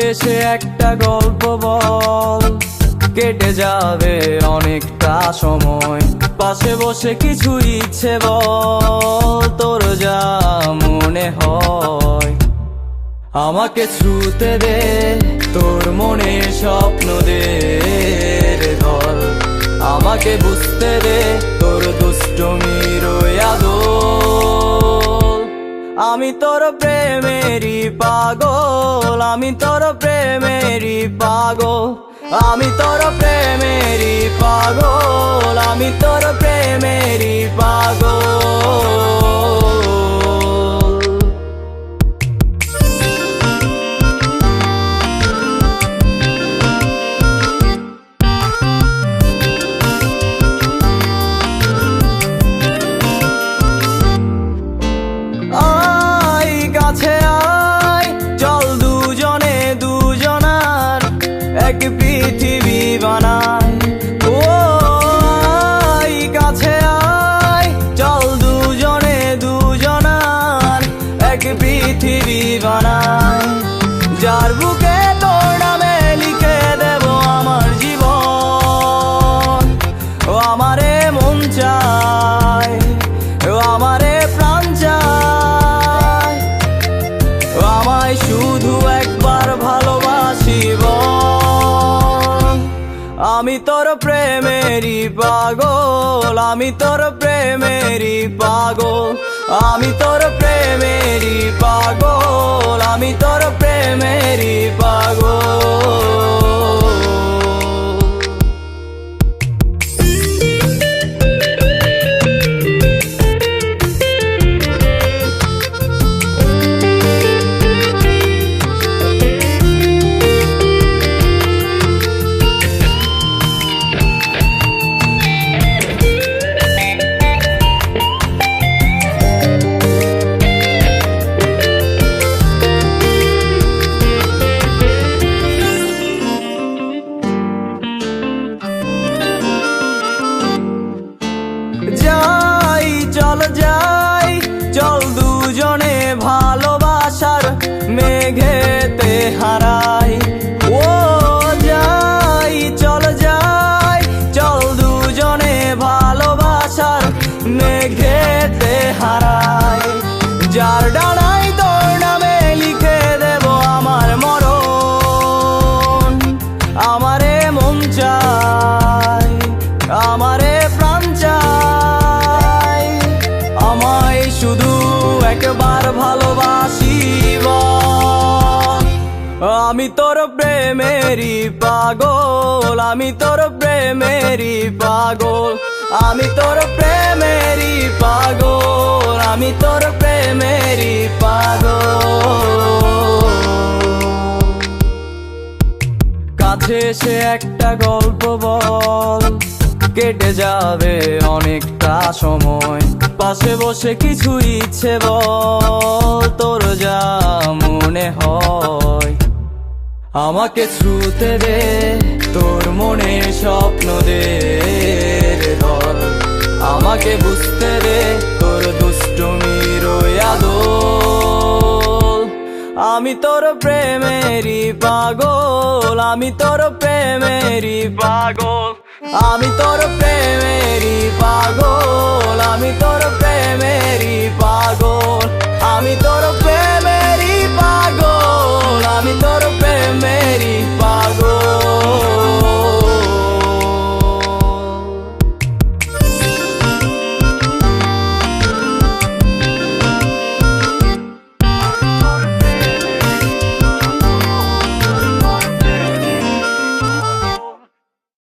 এসে একটা গল্প বল, কেটে যাবে অনেকটা সময়। পাশে বসে কিছু ইচ্ছে বল, তোর যা মনে হয়। আমাকে ছুতে দে তোর মনে স্বপ্ন দে ধর, আমাকে বুঝতে দে তোর দুষ্টমির আদল। আমি তোর প্রেমেরই পাগল, আমি তোর প্রেমেরই পাগল, আমি তোর প্রেমেরই পাগল, আমি তোর প্রেমেরই পাগল। আয় কাছে আয়, চল দুজনে দুজনার এক পৃথিবী বানাই। ও আয় কাছে আয়, চল দুজনে দুজনার এক পৃথিবী বানাই। যার বুকে তোর নামে লিখে দেব আমার জীবন। ও আমারে মন চায়, ও আমারে প্রাণ চায়, আমায় শুধু একবার ভালোবাসিব। আমি তোর প্রেমেরই পাগল, আমি তোর প্রেমেরই পাগল, আমি তোর প্রেমেরই পাগল, আমি তোর প্রেমেরই পাগল। যাই চল যাই, চল দুজনে ভালোবাসার মেঘেতে হারাই। ও যাই চল যাই, চল দুজনে ভালোবাসার মেঘেতে হারাই। যার ডানাই তোর নামে লিখে দেব আমার মরণ। আমারে মন চাই, আমারে প্রাণ চাই, আমায় শুধু একবার ভালোবাসিব। আমি তোর প্রেমেরই পাগল, আমি তোর প্রেমেরই পাগল, আমি তোর প্রেমেরই পাগল, আমি তোর প্রেমেরই পাগল। কাছে এসে একটা গল্প বল, কেটে যাবে অনেকটা সময়। পাশে বসে কিছু ইচ্ছে বল, তোর যা মনে হয়। আমাকে ছুতে দে তোর মনে স্বপ্ন দে ধর, আমাকে বুঝতে দে তোর দুষ্টমির আদল। আমি তোর প্রেমেরই পাগল, আমি তোর প্রেমেরই পাগল, আমি তোর প্রেমেরই পাগল, আমি তোর প্রেমেরই পাগল।